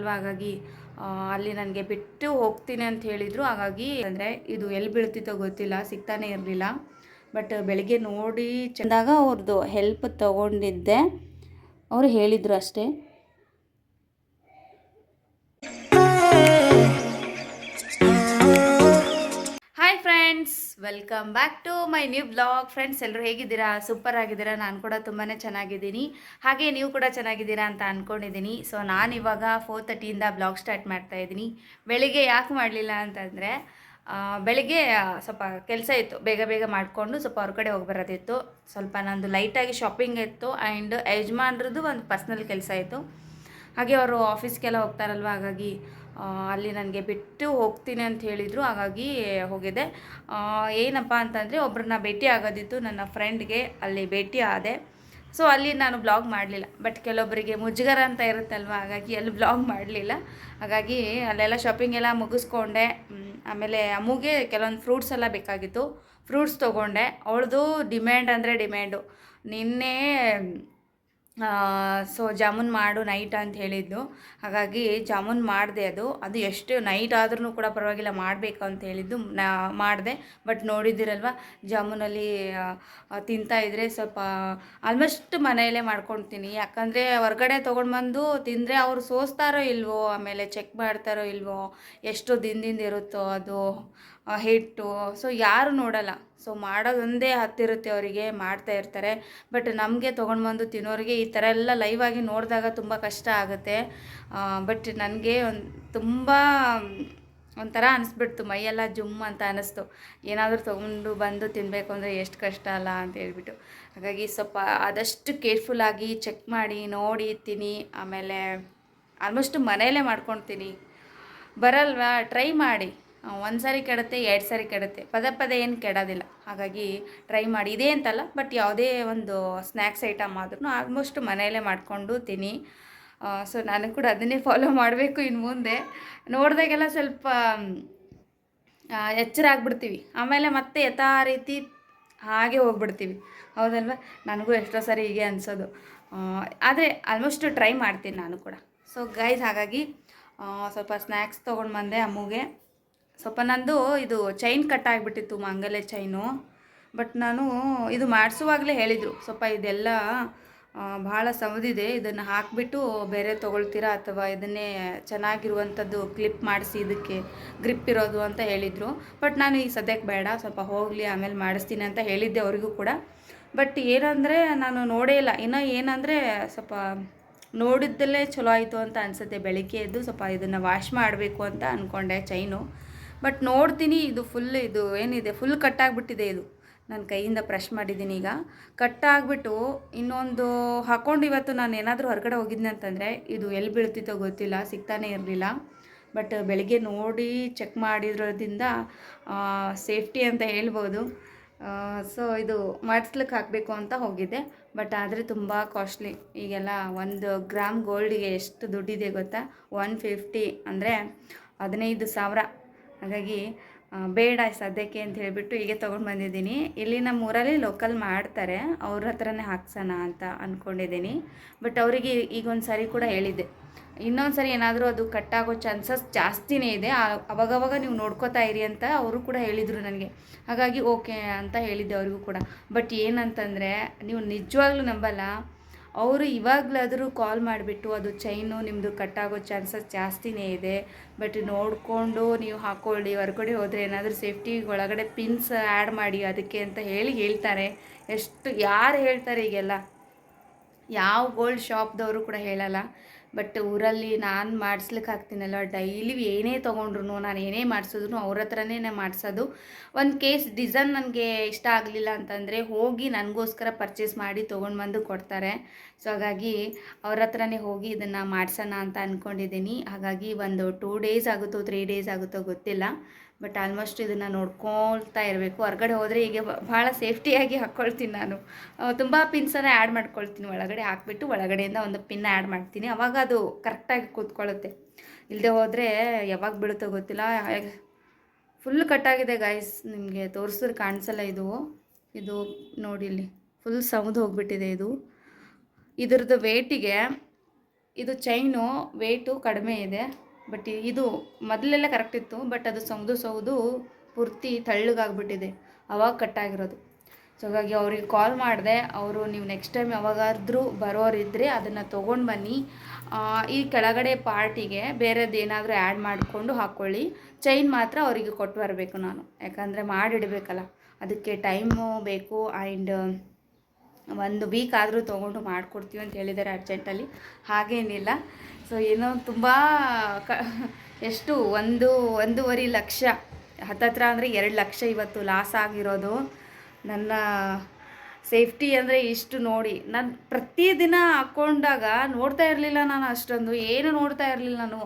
ಹೋಗ್ತಾರಲ್ವ, ಹಾಗಾಗಿ ಅಲ್ಲಿ ನನಗೆ ಬಿಟ್ಟು ಹೋಗ್ತೀನಿ ಅಂತ ಹೇಳಿದರು. ಹಾಗಾಗಿ ಅಂದರೆ ಇದು ಎಲ್ಲಿ ಬೀಳ್ತಿತ್ತೋ ಗೊತ್ತಿಲ್ಲ, ಸಿಗ್ತಾನೆ ಇರಲಿಲ್ಲ. ಬಟ್ ಬೆಳಿಗ್ಗೆ ನೋಡಿ ಚೆಂದಾಗ ಅವ್ರದ್ದು ಹೆಲ್ಪ್ ತಗೊಂಡಿದ್ದೆ, ಅವರು ಹೇಳಿದರು ಅಷ್ಟೇ. Hi friends, welcome back to my new blog. Friends, ಎಲ್ಲರೂ ಹೇಗಿದ್ದೀರಾ? ಸೂಪರ್ ಆಗಿದ್ದೀರಾ? ನಾನು ಕೂಡ ತುಂಬಾ ಚೆನ್ನಾಗಿದ್ದೀನಿ. ಹಾಗೆ ನೀವು ಕೂಡ ಚೆನ್ನಾಗಿದ್ದೀರಾ ಅಂತ ಅಂದ್ಕೊಂಡಿದ್ದೀನಿ. ಸೊ ನಾನಿವಾಗ 4:30ಇಂದ ಬ್ಲಾಗ್ ಸ್ಟಾರ್ಟ್ ಮಾಡ್ತಾ ಇದ್ದೀನಿ. ಬೆಳಿಗ್ಗೆ ಯಾಕೆ ಮಾಡಲಿಲ್ಲ ಅಂತಂದರೆ ಬೆಳಿಗ್ಗೆ ಸ್ವಲ್ಪ ಕೆಲಸ ಇತ್ತು, ಬೇಗ ಬೇಗ ಮಾಡಿಕೊಂಡು ಸ್ವಲ್ಪ ಹೊರಗಡೆ ಹೋಗಿ ಬರೋದಿತ್ತು. ಸ್ವಲ್ಪ ನಂದು ಲೈಟಾಗಿ ಶಾಪಿಂಗ್ ಇತ್ತು ಆ್ಯಂಡ್ ಯಜಮಾನ್ರದ್ದು ಒಂದು ಪರ್ಸ್ನಲ್ ಕೆಲಸ ಇತ್ತು. ಹಾಗೆ ಅವರು ಆಫೀಸ್ಗೆಲ್ಲ ಹೋಗ್ತಾರಲ್ವ, ಹಾಗಾಗಿ ಅಲ್ಲಿ ನನಗೆ ಬಿಟ್ಟು ಹೋಗ್ತೀನಿ ಅಂತ ಹೇಳಿದರು. ಹಾಗಾಗಿ ಹೋಗಿದ್ದೆ. ಏನಪ್ಪ ಅಂತಂದರೆ ಒಬ್ಬರನ್ನ ಭೇಟಿ ಆಗೋದಿತ್ತು, ನನ್ನ ಫ್ರೆಂಡ್ಗೆ ಅಲ್ಲಿ ಭೇಟಿ ಆದೆ. ಸೊ ಅಲ್ಲಿ ನಾನು ಬ್ಲಾಗ್ ಮಾಡಲಿಲ್ಲ. ಬಟ್ ಕೆಲವೊಬ್ಬರಿಗೆ ಮುಜುಗರ ಅಂತ ಇರುತ್ತಲ್ವ, ಹಾಗಾಗಿ ಅಲ್ಲಿ ಬ್ಲಾಗ್ ಮಾಡಲಿಲ್ಲ. ಹಾಗಾಗಿ ಅಲ್ಲೆಲ್ಲ ಶಾಪಿಂಗ್ ಎಲ್ಲ ಮುಗಿಸ್ಕೊಂಡೆ. ಆಮೇಲೆ ಅಮ್ಮಗೆ ಕೆಲವೊಂದು ಫ್ರೂಟ್ಸ್ ಎಲ್ಲ ಬೇಕಾಗಿತ್ತು, ಫ್ರೂಟ್ಸ್ ತೊಗೊಂಡೆ. ಅವಳದು ಡಿಮ್ಯಾಂಡ್ ಅಂದರೆ ಡಿಮ್ಯಾಂಡು. ನಿನ್ನೆ ಸೊ ಜಾಮೂನ್ ಮಾಡು ನೈಟ್ ಅಂತ ಹೇಳಿದ್ದು, ಹಾಗಾಗಿ ಜಾಮೂನ್ ಮಾಡಿದೆ. ಅದು ಎಷ್ಟು ನೈಟ್ ಆದ್ರೂ ಕೂಡ ಪರವಾಗಿಲ್ಲ, ಮಾಡಬೇಕು ಅಂತ ಹೇಳಿದ್ದು ಮಾಡಿದೆ. ಬಟ್ ನೋಡಿದ್ದೀರಲ್ವ, ಜಾಮೂನಲ್ಲಿ ತಿಂತಾಯಿದ್ರೆ ಸ್ವಲ್ಪ ಆಲ್ಮೋಸ್ಟ್ ಮನೆಯಲ್ಲೇ ಮಾಡ್ಕೊಳ್ತೀನಿ. ಯಾಕಂದರೆ ಹೊರ್ಗಡೆ ತೊಗೊಂಡು ಬಂದು ತಿಂದರೆ ಅವರು ಸೋಸ್ತಾರೋ ಇಲ್ವೋ, ಆಮೇಲೆ ಚೆಕ್ ಮಾಡ್ತಾರೋ ಇಲ್ವೋ, ಎಷ್ಟು ದಿನದಿಂದ ಇರುತ್ತೋ ಅದು ಹಿಟ್ಟು, ಸೊ ಯಾರು ನೋಡಲ್ಲ. ಸೊ ಮಾಡೋದೊಂದೇ ಹತ್ತಿರುತ್ತೆ ಅವರಿಗೆ, ಮಾಡ್ತಾ ಇರ್ತಾರೆ. ಬಟ್ ನಮಗೆ ತೊಗೊಂಡು ಬಂದು ತಿನ್ನೋರಿಗೆ ಈ ಥರ ಎಲ್ಲ ಲೈವಾಗಿ ನೋಡಿದಾಗ ತುಂಬ ಕಷ್ಟ ಆಗುತ್ತೆ. ಬಟ್ ನನಗೆ ತುಂಬ ಒಂಥರ ಅನಿಸ್ಬಿಡ್ತು, ಮೈಯೆಲ್ಲ ಜುಮ್ ಅಂತ ಅನ್ನಿಸ್ತು. ಏನಾದರೂ ತೊಗೊಂಡು ಬಂದು ತಿನ್ನಬೇಕು ಅಂದರೆ ಎಷ್ಟು ಕಷ್ಟ ಅಲ್ಲ ಅಂತ ಹೇಳ್ಬಿಟ್ಟು. ಹಾಗಾಗಿ ಸ್ವಲ್ಪ ಆದಷ್ಟು ಕೇರ್ಫುಲ್ಲಾಗಿ ಚೆಕ್ ಮಾಡಿ ನೋಡಿ ತಿನ್ನಿ. ಆಮೇಲೆ ಆಲ್ಮೋಸ್ಟ್ ಮನೆಯಲ್ಲೇ ಮಾಡ್ಕೊಳ್ತೀನಿ. ಬರಲ್ವಾ, ಟ್ರೈ ಮಾಡಿ. ಒಂದು ಸಾರಿ ಕೆಡುತ್ತೆ, 2 ಸಾರಿ ಕೆಡುತ್ತೆ, ಪದೇ ಏನು ಕೆಡೋದಿಲ್ಲ. ಹಾಗಾಗಿ ಟ್ರೈ ಮಾಡಿ. ಇದೇ ಅಂತಲ್ಲ, ಬಟ್ ಯಾವುದೇ ಒಂದು ಸ್ನ್ಯಾಕ್ಸ್ ಐಟಮ್ ಆದ್ರೂ ಆಲ್ಮೋಸ್ಟ್ ಮನೆಯಲ್ಲೇ ಮಾಡಿಕೊಂಡು ತಿನ್ನಿ. ಸೊ ನನಗೆ ಕೂಡ ಅದನ್ನೇ ಫಾಲೋ ಮಾಡಬೇಕು ಇನ್ನು ಮುಂದೆ. ನೋಡಿದಾಗೆಲ್ಲ ಸ್ವಲ್ಪ ಎಚ್ಚರ ಆಗಿಬಿಡ್ತೀವಿ, ಆಮೇಲೆ ಮತ್ತೆ ಯಥಾ ರೀತಿ ಹಾಗೆ ಹೋಗ್ಬಿಡ್ತೀವಿ, ಹೌದಲ್ವ? ನನಗೂ ಎಷ್ಟೋ ಸಾರಿ ಹೀಗೆ ಅನಿಸೋದು. ಆದರೆ ಆಲ್ಮೋಸ್ಟ್ ಟ್ರೈ ಮಾಡ್ತೀನಿ ನಾನು ಕೂಡ. ಸೊ ಗೈಸ್, ಹಾಗಾಗಿ ಸ್ವಲ್ಪ ಸ್ನ್ಯಾಕ್ಸ್ ತೊಗೊಂಡು ಬಂದೆ ಅಮ್ಮಗೆ. ಸ್ವಲ್ಪ ನಂದು ಇದು ಚೈನ್ ಕಟ್ ಆಗಿಬಿಟ್ಟಿತ್ತು, ಮಂಗಲೆ ಚೈನು. ಬಟ್ ನಾನು ಇದು ಮಾಡಿಸುವಾಗಲೇ ಹೇಳಿದರು, ಸ್ವಲ್ಪ ಇದೆಲ್ಲ ಭಾಳ ಸವದಿದೆ, ಇದನ್ನು ಹಾಕಿಬಿಟ್ಟು ಬೇರೆ ತೊಗೊಳ್ತೀರಾ ಅಥವಾ ಇದನ್ನೇ ಚೆನ್ನಾಗಿರುವಂಥದ್ದು ಕ್ಲಿಪ್ ಮಾಡಿಸಿ ಇದಕ್ಕೆ ಗ್ರಿಪ್ ಇರೋದು ಅಂತ ಹೇಳಿದರು. ಬಟ್ ನಾನು ಈಗ ಸದ್ಯಕ್ಕೆ ಬೇಡ, ಸ್ವಲ್ಪ ಹೋಗಲಿ ಆಮೇಲೆ ಮಾಡಿಸ್ತೀನಿ ಅಂತ ಹೇಳಿದ್ದೆ ಅವರಿಗೂ ಕೂಡ. ಬಟ್ ಏನಂದರೆ ನಾನು ನೋಡೇ ಇಲ್ಲ ಇನ್ನೂ. ಏನಂದರೆ ಸ್ವಲ್ಪ ನೋಡಿದ್ದಲ್ಲೇ ಚಲೋ ಆಯಿತು ಅಂತ ಅನಿಸುತ್ತೆ. ಬೆಳಿಗ್ಗೆ ಎದ್ದು ಸ್ವಲ್ಪ ಇದನ್ನು ವಾಶ್ ಮಾಡಬೇಕು ಅಂತ ಅಂದ್ಕೊಂಡೆ ಚೈನು. ಬಟ್ ನೋಡ್ತೀನಿ, ಇದು ಏನಿದೆ ಫುಲ್ ಕಟ್ಟಾಗಿಬಿಟ್ಟಿದೆ. ಇದು ನನ್ನ ಕೈಯಿಂದ ಬ್ರಷ್ ಮಾಡಿದ್ದೀನಿ, ಈಗ ಕಟ್ಟಾಗಿಬಿಟ್ಟು ಇನ್ನೊಂದು ಹಾಕ್ಕೊಂಡು ಇವತ್ತು ನಾನು ಏನಾದರೂ ಹೊರಗಡೆ ಹೋಗಿದ್ದೆ ಅಂತಂದರೆ ಇದು ಎಲ್ಲಿ ಬೀಳ್ತಿತ್ತೋ ಗೊತ್ತಿಲ್ಲ, ಸಿಗ್ತಾನೆ ಇರಲಿಲ್ಲ. ಬಟ್ ಬೆಳಿಗ್ಗೆ ನೋಡಿ ಚೆಕ್ ಮಾಡಿರೋದ್ರಿಂದ ಸೇಫ್ಟಿ ಅಂತ ಹೇಳ್ಬೋದು. ಸೊ ಇದು ಮಾಡಿಸ್ಲಿಕ್ಕೆ ಹಾಕಬೇಕು ಅಂತ ಹೋಗಿದ್ದೆ. ಬಟ್ ಆದರೆ ತುಂಬ ಕಾಸ್ಟ್ಲಿ. ಈಗೆಲ್ಲ 1 ಗ್ರಾಮ್ ಗೋಲ್ಡಿಗೆ ಎಷ್ಟು ದುಡ್ಡಿದೆ ಗೊತ್ತಾ? 150 ಅಂದರೆ 15,000. ಹಾಗಾಗಿ ಬೇಡ ಸದ್ಯಕ್ಕೆ ಅಂತ ಹೇಳಿಬಿಟ್ಟು ಹೀಗೆ ತೊಗೊಂಡು ಬಂದಿದ್ದೀನಿ. ಇಲ್ಲಿ ನಮ್ಮ ಊರಲ್ಲಿ ಲೋಕಲ್ ಮಾಡ್ತಾರೆ, ಅವ್ರ ಹತ್ರನೇ ಹಾಕ್ಸೋಣ ಅಂತ ಅಂದ್ಕೊಂಡಿದ್ದೀನಿ. ಬಟ್ ಅವರಿಗೆ ಈಗೊಂದು ಸಾರಿ ಕೂಡ ಹೇಳಿದ್ದೆ, ಇನ್ನೊಂದು ಸರಿ ಏನಾದರೂ ಅದು ಕಟ್ಟಾಗೋ ಚಾನ್ಸಸ್ ಜಾಸ್ತಿನೇ ಇದೆ, ಅವಾಗವಾಗ ನೀವು ನೋಡ್ಕೋತಾ ಇರಿ ಅಂತ ಅವರು ಕೂಡ ಹೇಳಿದರು ನನಗೆ. ಹಾಗಾಗಿ ಓಕೆ ಅಂತ ಹೇಳಿದ್ದೆ ಅವರಿಗೂ ಕೂಡ. ಬಟ್ ಏನಂತಂದರೆ ನೀವು ನಿಜವಾಗ್ಲೂ ನಂಬಲ್ಲ, ಅವರು ಇವಾಗಲಾದರೂ ಕಾಲ್ ಮಾಡಿಬಿಟ್ಟು ಅದು ಚೈನು ನಿಮ್ಮದು ಕಟ್ಟಾಗೋ ಚಾನ್ಸಸ್ ಜಾಸ್ತಿನೇ ಇದೆ, ಬಟ್ ನೋಡಿಕೊಂಡು ನೀವು ಹಾಕ್ಕೊಳ್ಳಿ, ಹೊರಗಡೆ ಹೋದರೆ ಏನಾದರೂ ಸೇಫ್ಟಿ ಒಳಗಡೆ ಪಿನ್ಸ್ ಆ್ಯಡ್ ಮಾಡಿ ಅದಕ್ಕೆ ಅಂತ ಹೇಳ್ತಾರೆ. ಯಾರು ಹೇಳ್ತಾರೆ ಈಗೆಲ್ಲ? ಯಾವ ಗೋಲ್ಡ್ ಶಾಪ್ದವರು ಕೂಡ ಹೇಳಲ್ಲ. ಬಟ್ ಊರಲ್ಲಿ ನಾನು ಮಾಡಿಸ್ಲಿಕ್ಕೆ ಹಾಕ್ತೀನಲ್ವ, ಡೈಲಿ ಏನೇ ತೊಗೊಂಡ್ರು, ನಾನು ಏನೇ ಮಾಡಿಸಿದ್ರು ಅವ್ರ ಹತ್ರನೇ ಮಾಡಿಸೋದು. ಒಂದು ಕೇಸ್ ಡಿಸೈನ್ ನನಗೆ ಇಷ್ಟ ಆಗಲಿಲ್ಲ ಅಂತಂದರೆ ಹೋಗಿ ನನಗೋಸ್ಕರ ಪರ್ಚೇಸ್ ಮಾಡಿ ತೊಗೊಂಡು ಬಂದು ಕೊಡ್ತಾರೆ. ಸೊ ಹಾಗಾಗಿ ಅವ್ರ ಹತ್ರನೇ ಹೋಗಿ ಇದನ್ನು ಮಾಡಿಸೋಣ ಅಂತ ಅಂದ್ಕೊಂಡಿದ್ದೀನಿ. ಹಾಗಾಗಿ ಒಂದು 2 ಡೇಸ್ ಆಗುತ್ತೋ 3 ಡೇಸ್ ಆಗುತ್ತೋ ಗೊತ್ತಿಲ್ಲ. ಬಟ್ ಆಲ್ಮೋಸ್ಟ್ ಇದನ್ನು ನೋಡ್ಕೊಳ್ತಾ ಇರಬೇಕು. ಹೊರಗಡೆ ಹೋದರೆ ಹೀಗೆ ಭಾಳ ಸೇಫ್ಟಿಯಾಗಿ ಹಾಕ್ಕೊಳ್ತೀನಿ ನಾನು. ತುಂಬ ಪಿನ್ಸನ್ನು ಆ್ಯಡ್ ಮಾಡ್ಕೊಳ್ತೀನಿ, ಒಳಗಡೆ ಹಾಕ್ಬಿಟ್ಟು ಒಳಗಡೆಯಿಂದ ಒಂದು ಪಿನ್ ಆ್ಯಡ್ ಮಾಡ್ತೀನಿ, ಆವಾಗ ಅದು ಕರೆಕ್ಟಾಗಿ ಕೂತ್ಕೊಳ್ಳುತ್ತೆ. ಇಲ್ಲದೆ ಹೋದರೆ ಯಾವಾಗ ಬೀಳುತ್ತೋ ಗೊತ್ತಿಲ್ಲ. ಫುಲ್ ಕಟ್ಟಾಗಿದೆ ಗೈಸ್, ನಿಮಗೆ ತೋರಿಸಿದ್ರೆ ಕಾಣಿಸಲ್ಲ. ಇದು ನೋಡಿ, ಇಲ್ಲಿ ಫುಲ್ ಸೌದು ಹೋಗಿಬಿಟ್ಟಿದೆ. ಇದ್ರದ್ದು ವೇಟಿಗೆ ಇದು ಚೈನು ವೆಯ್ಟು ಕಡಿಮೆ ಇದೆ. ಬಟ್ ಇದು ಮೊದಲೆಲ್ಲ ಕರೆಕ್ಟ್ ಇತ್ತು, ಬಟ್ ಅದು ಸೌದು ಪೂರ್ತಿ ತಳ್ಳಗಾಗ್ಬಿಟ್ಟಿದೆ, ಅವಾಗ ಕಟ್ಟಾಗಿರೋದು. ಸೊ ಹಾಗಾಗಿ ಅವ್ರಿಗೆ ಕಾಲ್ ಮಾಡಿದೆ. ಅವರು ನೀವು ನೆಕ್ಸ್ಟ್ ಟೈಮ್ ಯಾವಾಗಾದ್ರೂ ಬರೋರಿದ್ದರೆ ಅದನ್ನು ತೊಗೊಂಡು ಬನ್ನಿ, ಈ ಕೆಳಗಡೆ ಪಾರ್ಟಿಗೆ ಬೇರೆದು ಏನಾದರೂ ಆ್ಯಡ್ ಮಾಡಿಕೊಂಡು ಹಾಕ್ಕೊಳ್ಳಿ, ಚೈನ್ ಮಾತ್ರ ಅವರಿಗೆ ಕೊಟ್ಟು ಬರಬೇಕು ನಾನು, ಯಾಕಂದರೆ ಮಾಡಿಡಬೇಕಲ್ಲ, ಅದಕ್ಕೆ ಟೈಮು ಬೇಕು. ಆ್ಯಂಡ್ 1 ವೀಕ್ ಆದರೂ ತೊಗೊಂಡು ಮಾಡಿಕೊಡ್ತೀವಿ ಅಂತ ಹೇಳಿದ್ದಾರೆ ಅರ್ಜೆಂಟಲ್ಲಿ, ಹಾಗೇನಿಲ್ಲ. ಸೊ ಏನೋ ತುಂಬ ಎಷ್ಟು 1.5 ಲಕ್ಷ ಹತ್ತತ್ರ ಅಂದರೆ 2 ಲಕ್ಷ ಇವತ್ತು ಲಾಸ್ ಆಗಿರೋದು. ನನ್ನ ಸೇಫ್ಟಿ ಅಂದರೆ ಇಷ್ಟು ನೋಡಿ, ನಾನು ಪ್ರತಿದಿನ ಹಾಕ್ಕೊಂಡಾಗ ನೋಡ್ತಾ ಇರಲಿಲ್ಲ, ನಾನು ಅಷ್ಟೊಂದು ಏನು ನೋಡ್ತಾ ಇರಲಿಲ್ಲ ನಾನು,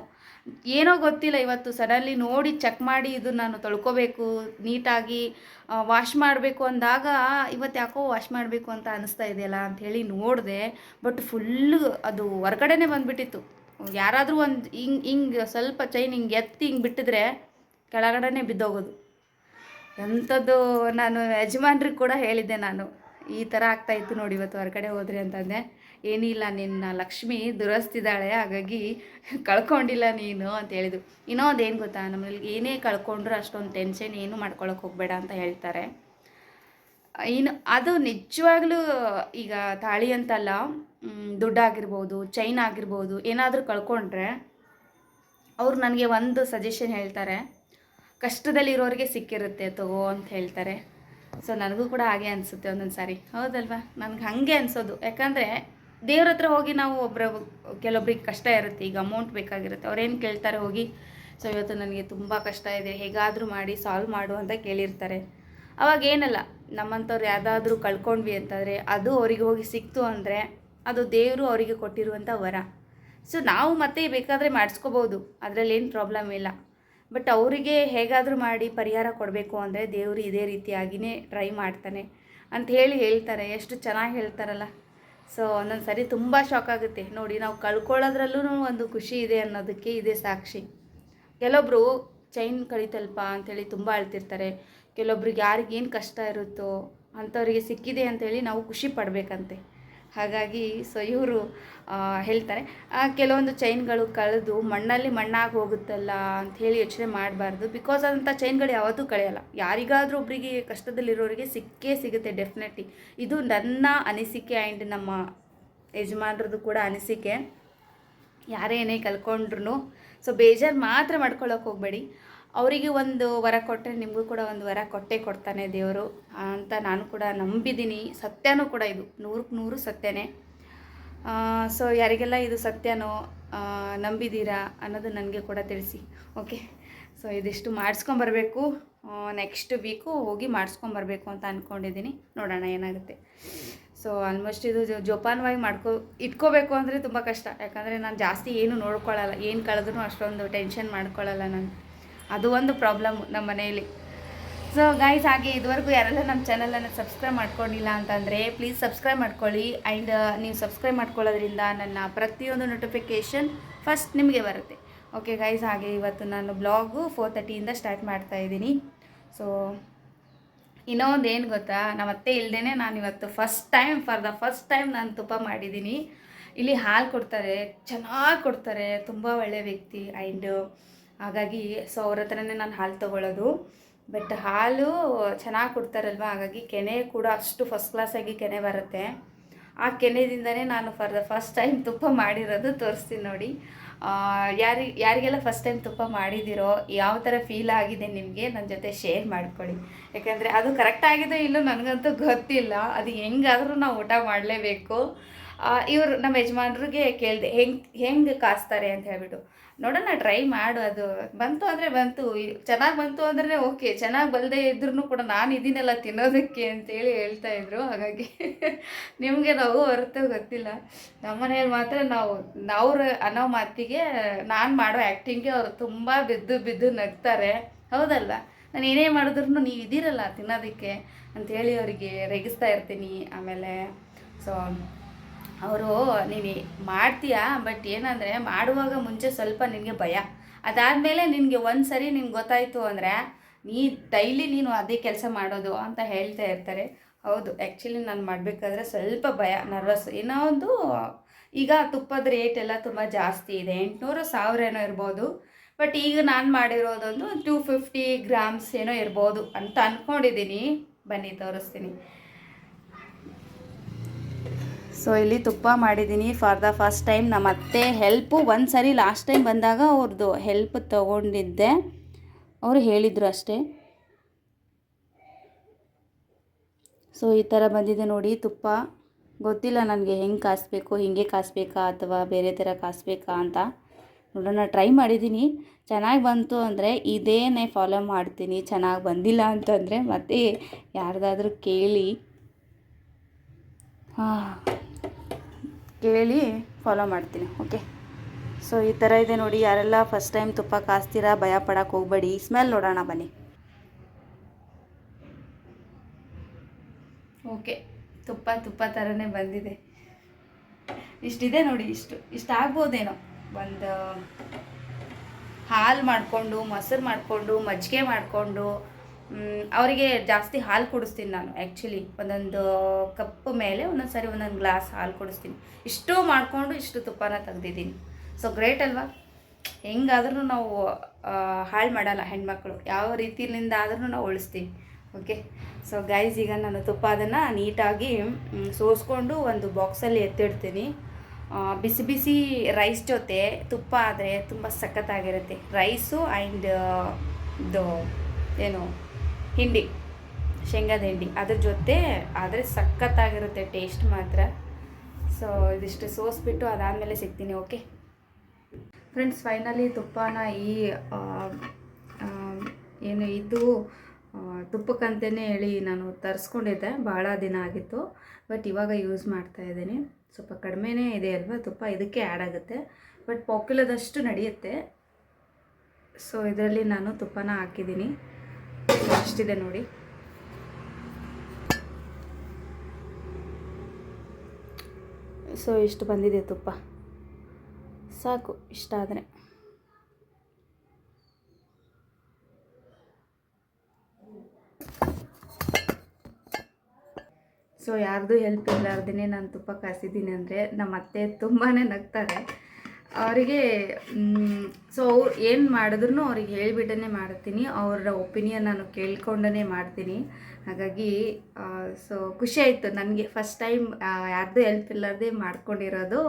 ಏನೋ ಗೊತ್ತಿಲ್ಲ, ಇವತ್ತು ಸಡನ್ಲಿ ನೋಡಿ ಚೆಕ್ ಮಾಡಿ ಇದು ನಾನು ತೊಳ್ಕೊಬೇಕು, ನೀಟಾಗಿ ವಾಶ್ ಮಾಡಬೇಕು ಅಂದಾಗ ಇವತ್ತು ಯಾಕೋ ವಾಶ್ ಮಾಡಬೇಕು ಅಂತ ಅನಿಸ್ತಾ ಇದೆಯಲ್ಲ ಅಂಥೇಳಿ ನೋಡಿದೆ. ಬಟ್ ಫುಲ್ಲು ಅದು ಹೊರ್ಗಡೆನೇ ಬಂದುಬಿಟ್ಟಿತ್ತು. ಯಾರಾದರೂ ಒಂದು ಹಿಂಗೆ ಸ್ವಲ್ಪ ಚೈನ್ ಹಿಂಗೆ ಎತ್ತಿ ಹಿಂಗೆ ಬಿಟ್ಟಿದ್ರೆ ಕೆಳಗಡೆನೇ ಬಿದ್ದೋಗೋದು. ಎಂಥದ್ದು, ನಾನು ಯಜಮಾನ್ರಿಗೆ ಕೂಡ ಹೇಳಿದ್ದೆ, ನಾನು ಈ ಥರ ಆಗ್ತಾಯಿತ್ತು ನೋಡಿ ಇವತ್ತು ಹೊರಗಡೆ ಹೋದ್ರಿ ಅಂತಂದೆ. ಏನಿಲ್ಲ, ನಿನ್ನ ಲಕ್ಷ್ಮಿ ದುರಸ್ತಿದ್ದಾಳೆ, ಹಾಗಾಗಿ ಕಳ್ಕೊಂಡಿಲ್ಲ ನೀನು ಅಂತ ಹೇಳಿದ್ರು. ಇನ್ನೊಂದು ಏನು ಗೊತ್ತಾ, ನಮ್ಮಲ್ಲಿ ಏನೇ ಕಳ್ಕೊಂಡ್ರೂ ಅಷ್ಟೊಂದು ಟೆನ್ಷನ್ ಏನು ಮಾಡ್ಕೊಳಕ್ಕೆ ಹೋಗಬೇಡ ಅಂತ ಹೇಳ್ತಾರೆ. ಇನ್ನು ಅದು ನಿಜವಾಗ್ಲೂ ಈಗ ತಾಳಿ ಅಂತಲ್ಲ, ದುಡ್ಡಾಗಿರ್ಬೋದು, ಚೈನ್ ಆಗಿರ್ಬೋದು, ಏನಾದರೂ ಕಳ್ಕೊಂಡ್ರೆ ಅವ್ರು ನನಗೆ ಒಂದು ಸಜೆಷನ್ ಹೇಳ್ತಾರೆ, ಕಷ್ಟದಲ್ಲಿರೋರಿಗೆ ಸಿಕ್ಕಿರುತ್ತೆ ತಗೋ ಅಂತ ಹೇಳ್ತಾರೆ. ಸೊ ನನಗೂ ಕೂಡ ಹಾಗೆ ಅನಿಸುತ್ತೆ ಒಂದೊಂದು ಸಾರಿ, ಹೌದಲ್ವಾ? ನನಗೆ ಹಾಗೆ ಅನಿಸೋದು. ಯಾಕಂದರೆ ದೇವ್ರ ಹತ್ರ ಹೋಗಿ ನಾವು ಕೆಲವೊಬ್ರಿಗೆ ಕಷ್ಟ ಇರುತ್ತೆ, ಈಗ ಅಮೌಂಟ್ ಬೇಕಾಗಿರುತ್ತೆ, ಅವ್ರೇನು ಕೇಳ್ತಾರೆ ಹೋಗಿ, ಸೊ ಇವತ್ತು ನನಗೆ ತುಂಬ ಕಷ್ಟ ಇದೆ, ಹೇಗಾದರೂ ಮಾಡಿ ಸಾಲ್ವ್ ಮಾಡು ಅಂತ ಕೇಳಿರ್ತಾರೆ. ಅವಾಗ ಏನಲ್ಲ, ನಮ್ಮಂಥವ್ರು ಯಾವುದಾದ್ರೂ ಕಳ್ಕೊಂಡ್ವಿ ಅಂತಂದರೆ ಅದು ಅವರಿಗೆ ಹೋಗಿ ಸಿಕ್ತು ಅಂದರೆ ಅದು ದೇವರು ಅವರಿಗೆ ಕೊಟ್ಟಿರುವಂಥ ವರ. ಸೊ ನಾವು ಮತ್ತೆ ಬೇಕಾದರೆ ಮಾಡಿಸ್ಕೋಬೋದು, ಅದರಲ್ಲಿ ಏನು ಪ್ರಾಬ್ಲಮ್ ಇಲ್ಲ. ಬಟ್ ಅವರಿಗೆ ಹೇಗಾದರೂ ಮಾಡಿ ಪರಿಹಾರ ಕೊಡಬೇಕು ಅಂದರೆ ದೇವರು ಇದೇ ರೀತಿಯಾಗಿಯೇ ಟ್ರೈ ಮಾಡ್ತಾನೆ ಅಂತ ಹೇಳ್ತಾರೆ. ಎಷ್ಟು ಚೆನ್ನಾಗಿ ಹೇಳ್ತಾರಲ್ಲ. ಸೊ ಒಂದೊಂದು ಸರಿ ತುಂಬ ಶಾಕ್ ಆಗುತ್ತೆ ನೋಡಿ, ನಾವು ಕಳ್ಕೊಳ್ಳೋದ್ರಲ್ಲೂ ಒಂದು ಖುಷಿ ಇದೆ ಅನ್ನೋದಕ್ಕೆ ಇದೇ ಸಾಕ್ಷಿ. ಕೆಲವೊಬ್ಬರು ಚೈನ್ ಕಳೀತಲ್ಪ ಅಂಥೇಳಿ ತುಂಬ ಅಳ್ತಿರ್ತಾರೆ. ಕೆಲವೊಬ್ರಿಗೆ ಯಾರಿಗೇನು ಕಷ್ಟ ಇರುತ್ತೋ ಅಂಥವ್ರಿಗೆ ಸಿಕ್ಕಿದೆ ಅಂಥೇಳಿ ನಾವು ಖುಷಿ ಪಡಬೇಕಂತೆ. ಹಾಗಾಗಿ ಸೊ ಇವರು ಹೇಳ್ತಾರೆ, ಕೆಲವೊಂದು ಚೈನ್ಗಳು ಕಳೆದು ಮಣ್ಣಲ್ಲಿ ಮಣ್ಣಾಗಿ ಹೋಗುತ್ತಲ್ಲ ಅಂಥೇಳಿ ಯೋಚನೆ ಮಾಡಬಾರ್ದು. ಬಿಕಾಸ್ ಅದಂಥ ಚೈನ್ಗಳು ಯಾವತ್ತೂ ಕಳೆಯಲ್ಲ. ಯಾರಿಗಾದರೂ ಒಬ್ಬರಿಗೆ ಕಷ್ಟದಲ್ಲಿರೋರಿಗೆ ಸಿಕ್ಕೇ ಸಿಗುತ್ತೆ ಡೆಫಿನೆಟ್ಲಿ. ಇದು ನನ್ನ ಅನಿಸಿಕೆ ಆ್ಯಂಡ್ ನಮ್ಮ ಯಜಮಾನ್ರದ್ದು ಕೂಡ ಅನಿಸಿಕೆ. ಯಾರೇನೇ ಕಲ್ಕೊಂಡ್ರು ಸೊ ಬೇಜಾರು ಮಾತ್ರ ಮಾಡ್ಕೊಳ್ಳೋಕೆ ಹೋಗಬೇಡಿ. ಅವರಿಗೆ ಒಂದು ವರ ಕೊಟ್ಟರೆ ನಿಮಗೂ ಕೂಡ ಒಂದು ವರ ಕೊಡ್ತಾನೆ ದೇವರು ಅಂತ ನಾನು ಕೂಡ ನಂಬಿದ್ದೀನಿ. ಸತ್ಯನೂ ಕೂಡ, ಇದು 100ಕ್ಕೆ 100 ಸತ್ಯನೇ. ಸೊ ಯಾರಿಗೆಲ್ಲ ಇದು ಸತ್ಯನೋ ನಂಬಿದ್ದೀರಾ ಅನ್ನೋದು ನನಗೆ ಕೂಡ ತಿಳಿಸಿ, ಓಕೆ? ಸೊ ಇದಿಷ್ಟು ಮಾಡಿಸ್ಕೊಂಬರ್ಬೇಕು, ನೆಕ್ಸ್ಟ್ ವೀಕು ಹೋಗಿ ಮಾಡಿಸ್ಕೊಂಬರ್ಬೇಕು ಅಂತ ಅಂದ್ಕೊಂಡಿದ್ದೀನಿ. ನೋಡೋಣ ಏನಾಗುತ್ತೆ. ಸೊ ಆಲ್ಮೋಸ್ಟ್ ಇದು ಜೋಪಾನವಾಗಿ ಇಟ್ಕೋಬೇಕು ಅಂದರೆ ತುಂಬ ಕಷ್ಟ. ಯಾಕಂದರೆ ನಾನು ಜಾಸ್ತಿ ಏನು ನೋಡ್ಕೊಳ್ಳಲ್ಲ, ಏನು ಕಳೆದ್ರೂ ಅಷ್ಟೊಂದು ಟೆನ್ಷನ್ ಮಾಡ್ಕೊಳ್ಳಲ್ಲ ನಾನು. ಅದು ಒಂದು ಪ್ರಾಬ್ಲಮ್ಮು ನಮ್ಮ ಮನೆಯಲ್ಲಿ. ಸೊ ಗೈಸ್, ಹಾಗೆ ಇದುವರೆಗೂ ಯಾರೆಲ್ಲ ನಮ್ಮ ಚಾನಲನ್ನು ಸಬ್ಸ್ಕ್ರೈಬ್ ಮಾಡ್ಕೊಂಡಿಲ್ಲ ಅಂತಂದರೆ ಪ್ಲೀಸ್ ಸಬ್ಸ್ಕ್ರೈಬ್ ಮಾಡ್ಕೊಳ್ಳಿ. ಆ್ಯಂಡ್ ನೀವು ಸಬ್ಸ್ಕ್ರೈಬ್ ಮಾಡ್ಕೊಳ್ಳೋದ್ರಿಂದ ನನ್ನ ಪ್ರತಿಯೊಂದು ನೋಟಿಫಿಕೇಷನ್ ಫಸ್ಟ್ ನಿಮಗೆ ಬರುತ್ತೆ, ಓಕೆ ಗೈಸ್? ಹಾಗೆ ಇವತ್ತು ನಾನು ಬ್ಲಾಗು 4:30 ಸ್ಟಾರ್ಟ್ ಮಾಡ್ತಾಯಿದ್ದೀನಿ. ಸೊ ಇನ್ನೊಂದು ಏನು ಗೊತ್ತಾ, ನಮ್ಮ ಅತ್ತೆ ಇಲ್ಲದೇ ನಾನು ಇವತ್ತು ಫಾರ್ ದ ಫಸ್ಟ್ ಟೈಮ್ ನಾನು ತುಪ್ಪ ಮಾಡಿದ್ದೀನಿ. ಇಲ್ಲಿ ಹಾಲು ಕೊಡ್ತಾರೆ, ಚೆನ್ನಾಗಿ ಕೊಡ್ತಾರೆ, ತುಂಬ ಒಳ್ಳೆಯ ವ್ಯಕ್ತಿ. ಆ್ಯಂಡ್ ಹಾಗಾಗಿ ಸೊ ಅವ್ರ ಹತ್ರನೇ ನಾನು ಹಾಲು ತೊಗೊಳ್ಳೋದು. ಬಟ್ ಹಾಲು ಚೆನ್ನಾಗಿ ಕೊಡ್ತಾರಲ್ವ, ಹಾಗಾಗಿ ಕೆನೆ ಕೂಡ ಅಷ್ಟು ಫಸ್ಟ್ ಕ್ಲಾಸಾಗಿ ಕೆನೆ ಬರುತ್ತೆ. ಆ ಕೆನೆದಿಂದನೇ ನಾನು ಫಾರ್ ದ ಫಸ್ಟ್ ಟೈಮ್ ತುಪ್ಪ ಮಾಡಿರೋದು ತೋರಿಸ್ತೀನಿ ನೋಡಿ. ಯಾರಿಗೆಲ್ಲ ಫಸ್ಟ್ ಟೈಮ್ ತುಪ್ಪ ಮಾಡಿದ್ದೀರೋ ಯಾವ ಥರ ಫೀಲ್ ಆಗಿದೆ ನಿಮಗೆ ನನ್ನ ಜೊತೆ ಶೇರ್ ಮಾಡ್ಕೊಳ್ಳಿ. ಯಾಕೆಂದರೆ ಅದು ಕರೆಕ್ಟ್ ಆಗಿದೆಯೋ ಇಲ್ಲೋ ನನಗಂತೂ ಗೊತ್ತಿಲ್ಲ. ಅದು ಹೆಂಗಾದರೂ ನಾವು ಊಟ ಮಾಡಲೇಬೇಕು. ಇವರು ನಮ್ಮ ಯಜಮಾನ್ರಿಗೆ ಕೇಳಿದೆ ಹೆಂಗೆ ಕಾಸ್ತಾರೆ ಅಂತ ಹೇಳ್ಬಿಟ್ಟು. ನೋಡೋಣ, ಟ್ರೈ ಮಾಡು, ಅದು ಬಂತು ಅಂದರೆ ಬಂತು, ಚೆನ್ನಾಗಿ ಬಂತು ಅಂದ್ರೆ ಓಕೆ, ಚೆನ್ನಾಗಿ ಬಲ್ಲದೆ ಇದ್ರೂ ಕೂಡ ನಾನು ಇದೀನಲ್ಲ ತಿನ್ನೋದಕ್ಕೆ ಅಂತೇಳಿ ಹೇಳ್ತಾಯಿದ್ರು. ಹಾಗಾಗಿ ನಿಮಗೆ ನಾವು ಹೊರತು ಗೊತ್ತಿಲ್ಲ. ನಮ್ಮ ಮನೆಯಲ್ಲಿ ಮಾತ್ರ ಅವ್ರು ಅನ್ನೋ ಮಾತಿಗೆ, ನಾನು ಮಾಡೋ ಆ್ಯಕ್ಟಿಂಗ್ಗೆ ಅವರು ತುಂಬ ಬಿದ್ದು ನಗ್ತಾರೆ, ಹೌದಲ್ವ? ನಾನು ಏನೇ ಮಾಡಿದ್ರು ನೀವು ಇದ್ದೀರಲ್ಲ ತಿನ್ನೋದಕ್ಕೆ ಅಂಥೇಳಿ ಅವರಿಗೆ ರೇಗಿಸ್ತಾ ಇರ್ತೀನಿ. ಆಮೇಲೆ ಸೊ ಅವರು ನೀನು ಮಾಡ್ತೀಯಾ, ಬಟ್ ಏನಂದರೆ ಮಾಡುವಾಗ ಮುಂಚೆ ಸ್ವಲ್ಪ ನಿನಗೆ ಭಯ, ಅದಾದಮೇಲೆ ನಿನಗೆ ಒಂದು ಸರಿ ನಿನ್ಗೆ ಗೊತ್ತಾಯಿತು ಅಂದರೆ ಡೈಲಿ ನೀನು ಅದೇ ಕೆಲಸ ಮಾಡೋದು ಅಂತ ಹೇಳ್ತಾ ಇರ್ತಾರೆ. ಹೌದು, ಆ್ಯಕ್ಚುಲಿ ನಾನು ಮಾಡಬೇಕಾದ್ರೆ ಸ್ವಲ್ಪ ಭಯ, ನರ್ವಸ್, ಏನೋ ಒಂದು ಈಗ ತುಪ್ಪದ ರೇಟ್ ಎಲ್ಲ ತುಂಬ ಜಾಸ್ತಿ ಇದೆ, 800-1000 ಏನೋ ಇರ್ಬೋದು. ಬಟ್ ಈಗ ನಾನು ಮಾಡಿರೋದೊಂದು 250 ಗ್ರಾಮ್ಸ್ ಏನೋ ಇರ್ಬೋದು ಅಂತ ಅಂದ್ಕೊಂಡಿದ್ದೀನಿ. ಬನ್ನಿ ತೋರಿಸ್ತೀನಿ. ಸೊ ಇಲ್ಲಿ ತುಪ್ಪ ಮಾಡಿದ್ದೀನಿ ಫಾರ್ ದ ಫಸ್ಟ್ ಟೈಮ್. ನಮ್ಮ ಅತ್ತೆ ಹೆಲ್ಪು ಒಂದು ಸರಿ ಲಾಸ್ಟ್ ಟೈಮ್ ಬಂದಾಗ ಅವ್ರದ್ದು ಹೆಲ್ಪ್ ತೊಗೊಂಡಿದ್ದೆ, ಅವರು ಹೇಳಿದರು ಅಷ್ಟೇ. ಸೊ ಈ ಥರ ಬಂದಿದೆ ನೋಡಿ ತುಪ್ಪ. ಗೊತ್ತಿಲ್ಲ ನನಗೆ ಹೆಂಗೆ ಕಾಯಿಸ್ಬೇಕು, ಹೀಗೆ ಕಾಯಿಸ್ಬೇಕಾ ಅಥವಾ ಬೇರೆ ಥರ ಕಾಯಿಸ್ಬೇಕಾ ಅಂತ. ನೋಡೋಣ, ಟ್ರೈ ಮಾಡಿದ್ದೀನಿ. ಚೆನ್ನಾಗಿ ಬಂತು ಅಂದರೆ ಇದೇನೇ ಫಾಲೋ ಮಾಡ್ತೀನಿ. ಚೆನ್ನಾಗಿ ಬಂದಿಲ್ಲ ಅಂತಂದರೆ ಮತ್ತೆ ಯಾರ್ದಾದ್ರೂ ಕೇಳಿ ಫಾಲೋ ಮಾಡ್ತೀನಿ. ಓಕೆ, ಸೊ ಈ ಥರ ಇದೆ ನೋಡಿ. ಯಾರೆಲ್ಲ ಫಸ್ಟ್ ಟೈಮ್ ತುಪ್ಪ ಕಾಯಿಸ್ತೀರಾ ಭಯ ಪಡೋಕ್ಕೆ ಹೋಗಬೇಡಿ. ಸ್ಮೆಲ್ ನೋಡೋಣ ಬನ್ನಿ. ಓಕೆ, ತುಪ್ಪ ಥರನೇ ಬಂದಿದೆ. ಇಷ್ಟಿದೆ ನೋಡಿ. ಇಷ್ಟು ಆಗ್ಬೋದೇನೋ. ಒಂದು ಹಾಲು ಮಾಡಿಕೊಂಡು, ಮೊಸರು ಮಾಡಿಕೊಂಡು, ಮಜ್ಜಿಗೆ ಮಾಡಿಕೊಂಡು, ಅವರಿಗೆ ಜಾಸ್ತಿ ಹಾಲು ಕುಡಿಸ್ತೀನಿ ನಾನು. ಆ್ಯಕ್ಚುಲಿ ಒಂದೊಂದು ಕಪ್ ಮೇಲೆ ಒಂದೊಂದು ಸರಿ ಒಂದೊಂದು ಗ್ಲಾಸ್ ಹಾಲು ಕುಡಿಸ್ತೀನಿ. ಇಷ್ಟು ಮಾಡಿಕೊಂಡು ಇಷ್ಟು ತುಪ್ಪನ ತೆಗ್ದಿದ್ದೀನಿ. ಸೊ ಗ್ರೇಟ್ ಅಲ್ವಾ? ಹೆಂಗಾದ್ರೂ ನಾವು ಹಾಳು ಮಾಡಲ್ಲ ಹೆಣ್ಮಕ್ಳು. ಯಾವ ರೀತಿಯಿಂದ ಆದ್ರೂ ನಾವು ಉಳಿಸ್ತೀವಿ. ಓಕೆ, ಸೊ ಗೈಸ್, ಈಗ ನಾನು ತುಪ್ಪ ಅದನ್ನು ನೀಟಾಗಿ ಸೋಸ್ಕೊಂಡು ಒಂದು ಬಾಕ್ಸಲ್ಲಿ ಎತ್ತಿಡ್ತೀನಿ. ಬಿಸಿ ಬಿಸಿ ರೈಸ್ ಜೊತೆ ತುಪ್ಪ ಆದರೆ ತುಂಬ ಸಖತ್ತಾಗಿರುತ್ತೆ. ರೈಸು ಆ್ಯಂಡ್ ಇದು ಏನು ಹಿಂಡಿ, ಶೇಂಗಾದ ಹಿಂಡಿ, ಅದ್ರ ಜೊತೆ ಆದರೆ ಸಖತ್ತಾಗಿರುತ್ತೆ ಟೇಸ್ಟ್ ಮಾತ್ರ. ಸೊ ಇದಿಷ್ಟು ಸೋಸ್ಬಿಟ್ಟು ಅದಾದಮೇಲೆ ಸಿಗ್ತೀನಿ. ಓಕೆ ಫ್ರೆಂಡ್ಸ್, ಫೈನಲಿ ತುಪ್ಪನ ಏನು ಇದು ತುಪ್ಪಕ್ಕಂತಲೇ ಹೇಳಿ ನಾನು ತರಿಸ್ಕೊಂಡಿದ್ದೆ. ಭಾಳ ದಿನ ಆಗಿತ್ತು, ಬಟ್ ಇವಾಗ ಯೂಸ್ ಮಾಡ್ತಾಯಿದ್ದೀನಿ. ಸ್ವಲ್ಪ ಕಡಿಮೆನೇ ಇದೆ ಅಲ್ವಾ ತುಪ್ಪ, ಇದಕ್ಕೆ ಆ್ಯಡ್ ಆಗುತ್ತೆ. ಬಟ್ ಪಾಕ್ಯುಲದಷ್ಟು ನಡೆಯುತ್ತೆ. ಸೊ ಇದರಲ್ಲಿ ನಾನು ತುಪ್ಪನ ಹಾಕಿದ್ದೀನಿ. ಅಷ್ಟಿದೆ ನೋಡಿ. ಸೊ ಇಷ್ಟು ಬಂದಿದೆ ತುಪ್ಪ, ಸಾಕು ಇಷ್ಟ ಆದರೆ. ಸೊ ಯಾರ್ದು ಹೆಲ್ಪ್ ಇರಲಾರ್ದೇ ನಾನು ತುಪ್ಪ ಕಾಯಿಸಿದ್ದೀನಿ ಅಂದರೆ ನಮ್ಮ ಅತ್ತೆ ತುಂಬಾ ನಗ್ತಾರೆ. ಅವರಿಗೆ ಸೊ ಅವ್ರು ಏನು ಮಾಡಿದ್ರು ಅವ್ರಿಗೆ ಹೇಳಿಬಿಟ್ಟೇ ಮಾಡ್ತೀನಿ. ಅವರ ಒಪಿನಿಯನ್ ನಾನು ಕೇಳ್ಕೊಂಡೇ ಮಾಡ್ತೀನಿ. ಹಾಗಾಗಿ ಸೊ ಖುಷಿ ಆಯಿತು ನನಗೆ. ಫಸ್ಟ್ ಟೈಮ್ ಯಾರ್ದು ಹೆಲ್ಪ್ ಇಲ್ಲಾರ್ದೆ ಮಾಡ್ಕೊಂಡಿರೋದು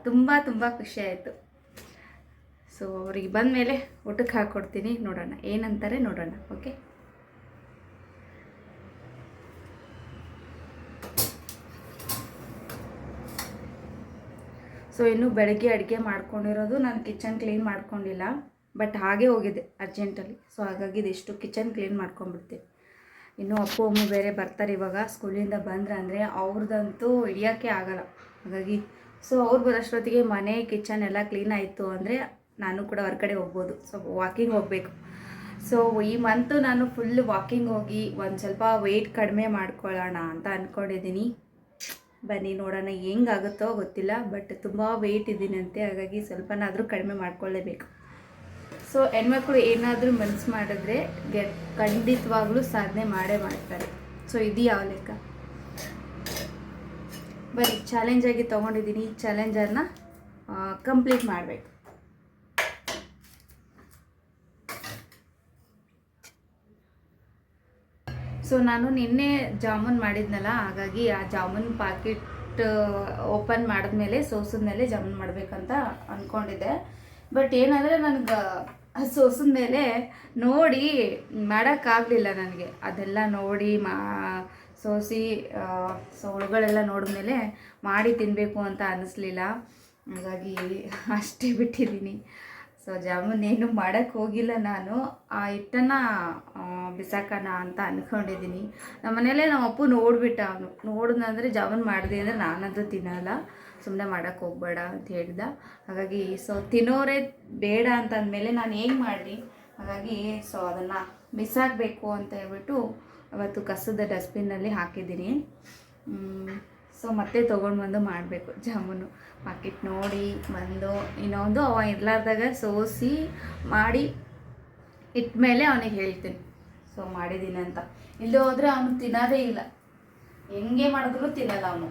ತುಂಬ ಖುಷಿ ಆಯಿತು. ಸೊ ಅವ್ರಿಗೆ ಬಂದ ಮೇಲೆ ಊಟಕ್ಕೆ ಹಾಕ್ಕೊಡ್ತೀನಿ. ನೋಡೋಣ ಏನಂತಾರೆ, ನೋಡೋಣ. ಓಕೆ, ಸೊ ಇನ್ನು ಬೆಳಗ್ಗೆ ಅಡುಗೆ ಮಾಡ್ಕೊಂಡಿರೋದು. ನಾನು ಕಿಚನ್ ಕ್ಲೀನ್ ಮಾಡ್ಕೊಂಡಿಲ್ಲ, ಬಟ್ ಹಾಗೆ ಹೋಗಿದೆ ಅರ್ಜೆಂಟಲ್ಲಿ. ಸೊ ಹಾಗಾಗಿ ಇದಿಷ್ಟು ಕಿಚನ್ ಕ್ಲೀನ್ ಮಾಡ್ಕೊಂಡ್ಬಿಡ್ತೀನಿ. ಇನ್ನು ಅಪ್ಪು ಅಮ್ಮ ಬೇರೆ ಬರ್ತಾರೆ ಇವಾಗ ಸ್ಕೂಲಿಂದ ಬಂದ್ರೆ ಅಂದರೆ ಅವ್ರದ್ದಂತೂ ಹಿಡಿಯೋಕ್ಕೆ ಆಗಲ್ಲ. ಹಾಗಾಗಿ ಸೊ ಅವ್ರು ಬರೋಷ್ಟೊತ್ತಿಗೆ ಮನೆ ಕಿಚನ್ ಎಲ್ಲ ಕ್ಲೀನ್ ಆಯಿತು ಅಂದರೆ ನಾನು ಕೂಡ ಹೊರಗಡೆ ಹೋಗ್ಬೋದು. ಸೊ ವಾಕಿಂಗ್ ಹೋಗಬೇಕು. ಸೊ ಈ ಮಂತು ನಾನು ಫುಲ್ ವಾಕಿಂಗ್ ಹೋಗಿ ಒಂದು ಸ್ವಲ್ಪ ವೆಯ್ಟ್ ಕಡಿಮೆ ಮಾಡ್ಕೊಳ್ಳೋಣ ಅಂತ ಅಂದ್ಕೊಂಡಿದ್ದೀನಿ. ಬನ್ನಿ ನೋಡೋಣ ಹೆಂಗಾಗುತ್ತೋ ಗೊತ್ತಿಲ್ಲ, ಬಟ್ ತುಂಬ ವೆಯ್ಟ್ ಇದ್ದೀನಂತೆ. ಹಾಗಾಗಿ ಸ್ವಲ್ಪನಾದರೂ ಕಡಿಮೆ ಮಾಡ್ಕೊಳ್ಳೇಬೇಕು. ಸೊ ಹೆಣ್ಮಕ್ಳು ಏನಾದರೂ ಮನಸ್ಸು ಮಾಡಿದ್ರೆ ಖಂಡಿತವಾಗ್ಲೂ ಸಾಧನೆ ಮಾಡೇ ಮಾಡ್ತಾರೆ. ಸೊ ಇದು ಯಾವ ಲೆಕ್ಕ? ಬರೀ ಚಾಲೆಂಜಾಗಿ ತೊಗೊಂಡಿದ್ದೀನಿ. ಈ ಚಾಲೆಂಜನ್ನು ಕಂಪ್ಲೀಟ್ ಮಾಡಬೇಕು. ಸೊ ನಾನು ನಿನ್ನೆ ಜಾಮೂನ್ ಮಾಡಿದ್ನಲ್ಲ, ಹಾಗಾಗಿ ಆ ಜಾಮೂನ್ ಪಾಕೆಟ್ ಓಪನ್ ಮಾಡಿದ್ಮೇಲೆ ಸೋಸಿದ್ಮೇಲೆ ಜಾಮೂನ್ ಮಾಡಬೇಕಂತ ಅಂದ್ಕೊಂಡಿದ್ದೆ. ಬಟ್ ಏನಂದರೆ ನನಗೆ ಸೋಸಿದ ಮೇಲೆ ನೋಡಿ ಮಾಡೋಕ್ಕಾಗಲಿಲ್ಲ ನನಗೆ. ಅದೆಲ್ಲ ನೋಡಿ ಸೋಸಿ ಒಳಗಳೆಲ್ಲ ನೋಡಿದ್ಮೇಲೆ ಮಾಡಿ ತಿನ್ನಬೇಕು ಅಂತ ಅನ್ನಿಸ್ಲಿಲ್ಲ. ಹಾಗಾಗಿ ಅಷ್ಟೇ ಬಿಟ್ಟಿದ್ದೀನಿ. ಸೊ ಜಾಮೂನ್ ಏನು ಮಾಡೋಕ್ಕೆ ಹೋಗಿಲ್ಲ ನಾನು. ಆ ಹಿಟ್ಟನ್ನು ಬಿಸಾಕೋಣ ಅಂತ ಅಂದ್ಕೊಂಡಿದ್ದೀನಿ. ನಮ್ಮ ಮನೇಲೇ ನಮ್ಮ ಅಪ್ಪು ನೋಡಿಬಿಟ್ಟ. ಅವನು ನೋಡಿದಂದರೆ ಜಾಮೂನ್ ಮಾಡಿದೆ ಅಂದರೆ ನಾನಂತೂ ತಿನ್ನಲ್ಲ, ಸುಮ್ಮನೆ ಮಾಡೋಕ್ಕೆ ಹೋಗಬೇಡ ಅಂತ ಹೇಳ್ದ. ಹಾಗಾಗಿ ಸೊ ತಿನ್ನೋರೇ ಬೇಡ ಅಂತ ಅಂದಮೇಲೆ ನಾನು ಹೇಗೆ ಮಾಡಲಿ? ಹಾಗಾಗಿ ಸೊ ಅದನ್ನು ಬಿಸಾಕಬೇಕು ಅಂತ ಹೇಳ್ಬಿಟ್ಟು ಅವತ್ತು ಕಸದ ಡಸ್ಟ್ಬಿನ್ನಲ್ಲಿ ಹಾಕಿದ್ದೀನಿ. ಸೊ ಮತ್ತೆ ತೊಗೊಂಡು ಬಂದು ಮಾಡಬೇಕು ಜಾಮೂನು. ಪಾಕೆಟ್ ನೋಡಿ ಬಂದು ಇನ್ನೊಂದು ಅವ ಇರ್ಲಾರ್ದಾಗ ಸೋಸಿ ಮಾಡಿ ಇಟ್ಮೇಲೆ ಅವನಿಗೆ ಹೇಳ್ತೀನಿ ಸೊ ಮಾಡಿದ್ದೀನಿ ಅಂತ. ಇಲ್ಲೇ ಹೋದರೆ ಅವನು ತಿನ್ನೋದೇ ಇಲ್ಲ, ಹೆಂಗೆ ಮಾಡಿದ್ರು ತಿನ್ನಲ್ಲ ಅವನು.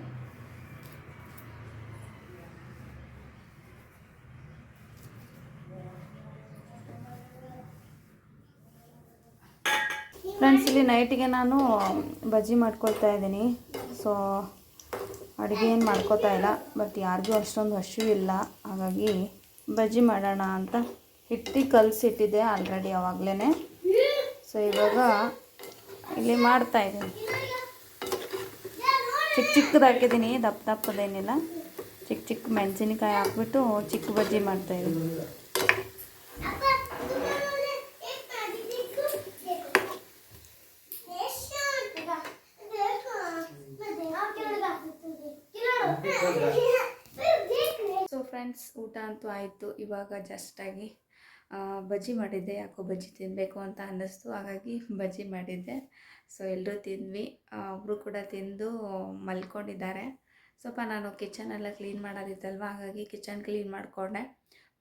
ಫ್ರೆಂಡ್ಸ್, ಇಲ್ಲಿ ನೈಟಿಗೆ ನಾನು ಬಜ್ಜಿ ಮಾಡ್ಕೊಳ್ತಾ ಇದ್ದೀನಿ. ಸೊ ಅಡುಗೆ ಏನು ಮಾಡ್ಕೋತಾ ಇಲ್ಲ, ಬಟ್ ಯಾರಿಗೂ ಅಷ್ಟೊಂದು ಹಸಿವಿಲ್ಲ, ಹಾಗಾಗಿ ಬಜ್ಜಿ ಮಾಡೋಣ ಅಂತ ಹಿಟ್ಟು ಕಲಸಿಟ್ಟಿದ್ದೆ ಆಲ್ರೆಡಿ ಆವಾಗಲೇ. ಸೊ ಇವಾಗ ಇಲ್ಲಿ ಮಾಡ್ತಾಯಿದ್ದೀನಿ. ಚಿಕ್ಕದು ಹಾಕಿದ್ದೀನಿ, ದಪ್ಪದೇನಿಲ್ಲ. ಚಿಕ್ಕ ಮೆಣಸಿನಕಾಯಿ ಹಾಕ್ಬಿಟ್ಟು ಚಿಕ್ಕ ಬಜ್ಜಿ ಮಾಡ್ತಾಯಿದ್ದೀನಿ. ಸೊ ಫ್ರೆಂಡ್ಸ್, ಊಟ ಅಂತೂ ಆಯಿತು. ಇವಾಗ ಜಸ್ಟಾಗಿ ಬಜ್ಜಿ ಮಾಡಿದ್ದೆ. ಯಾಕೋ ಬಜ್ಜಿ ತಿನ್ನಬೇಕು ಅಂತ ಅನ್ನಿಸ್ತು, ಹಾಗಾಗಿ ಬಜ್ಜಿ ಮಾಡಿದ್ದೆ. ಸೊ ಎಲ್ಲರೂ ತಿಂದ್ವಿ. ಒಬ್ಬರು ಕೂಡ ತಿಂದು ಮಲ್ಕೊಂಡಿದ್ದಾರೆ. ಸ್ವಲ್ಪ ನಾನು ಕಿಚನೆಲ್ಲ ಕ್ಲೀನ್ ಮಾಡೋದಿತ್ತಲ್ವ, ಹಾಗಾಗಿ ಕಿಚನ್ ಕ್ಲೀನ್ ಮಾಡಿಕೊಂಡೆ.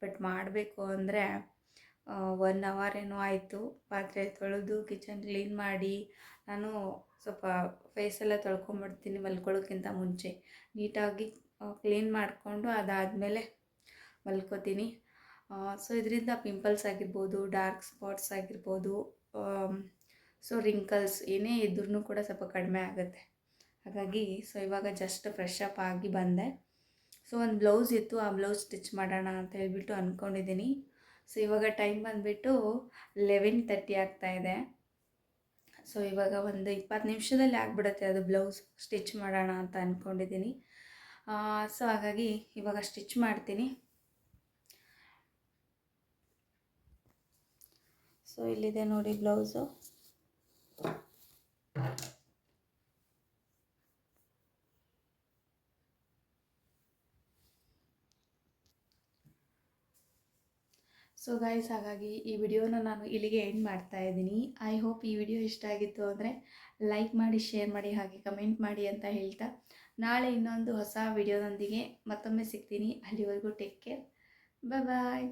ಬಟ್ ಮಾಡಬೇಕು ಅಂದರೆ 1 ಅವರ್ ಏನೋ ಆಯಿತು. ಪಾತ್ರೆ ತೊಳೆದು ಕಿಚನ್ ಕ್ಲೀನ್ ಮಾಡಿ ನಾನು ಸ್ವಲ್ಪ ಫೇಸೆಲ್ಲ ತೊಳ್ಕೊಂಬಿಡ್ತೀನಿ ಮಲ್ಕೊಳ್ಳೋಕ್ಕಿಂತ ಮುಂಚೆ. ನೀಟಾಗಿ ಕ್ಲೀನ್ ಮಾಡಿಕೊಂಡು ಅದಾದಮೇಲೆ ಮಲ್ಕೋತೀನಿ. ಸೊ ಇದರಿಂದ ಪಿಂಪಲ್ಸ್ ಆಗಿರ್ಬೋದು, ಡಾರ್ಕ್ ಸ್ಪಾಟ್ಸ್ ಆಗಿರ್ಬೋದು, ಸೊ ರಿಂಕಲ್ಸ್ ಏನೇ ಇದ್ರೂ ಕೂಡ ಸ್ವಲ್ಪ ಕಡಿಮೆ ಆಗುತ್ತೆ. ಹಾಗಾಗಿ ಸೊ ಇವಾಗ ಜಸ್ಟ್ ಫ್ರೆಶ್ ಅಪ್ ಆಗಿ ಬಂದೆ. ಸೊ ಒಂದು ಬ್ಲೌಸ್ ಇತ್ತು, ಆ ಬ್ಲೌಸ್ ಸ್ಟಿಚ್ ಮಾಡೋಣ ಅಂತ ಹೇಳ್ಬಿಟ್ಟು ಅಂದ್ಕೊಂಡಿದ್ದೀನಿ. ಸೊ ಇವಾಗ ಟೈಮ್ ಬಂದುಬಿಟ್ಟು 11:30 ಆಗ್ತಾಯಿದೆ. ಸೊ ಇವಾಗ ಒಂದು 20 ನಿಮಿಷದಲ್ಲಿ ಆಗಿಬಿಡುತ್ತೆ ಅದು ಬ್ಲೌಸ್ ಸ್ಟಿಚ್ ಮಾಡೋಣ ಅಂತ ಅಂದ್ಕೊಂಡಿದ್ದೀನಿ. ಸೊ ಹಾಗಾಗಿ ಇವಾಗ ಸ್ಟಿಚ್ ಮಾಡ್ತೀನಿ. ಸೊ ಇಲ್ಲಿದೆ ನೋಡಿ ಬ್ಲೌಸು. ಸೊ ಗೈಸ್, ಹಾಗಾಗಿ ಈ ವಿಡಿಯೋನ ನಾನು ಇಲ್ಲಿಗೆ ಎಂಡ್ ಮಾಡ್ತಾ ಇದ್ದೀನಿ. ಐ ಹೋಪ್ ಈ ವಿಡಿಯೋ ಇಷ್ಟ ಆಗಿತ್ತು ಅಂದರೆ ಲೈಕ್ ಮಾಡಿ, ಶೇರ್ ಮಾಡಿ, ಹಾಗೆ ಕಮೆಂಟ್ ಮಾಡಿ ಅಂತ ಹೇಳ್ತಾ, ನಾಳೆ ಇನ್ನೊಂದು ಹೊಸ ವಿಡಿಯೋದೊಂದಿಗೆ ಮತ್ತೊಮ್ಮೆ ಸಿಗ್ತೀನಿ. ಅಲ್ಲಿವರೆಗೂ ಟೇಕ್ ಕೇರ್, ಬಾಯ್.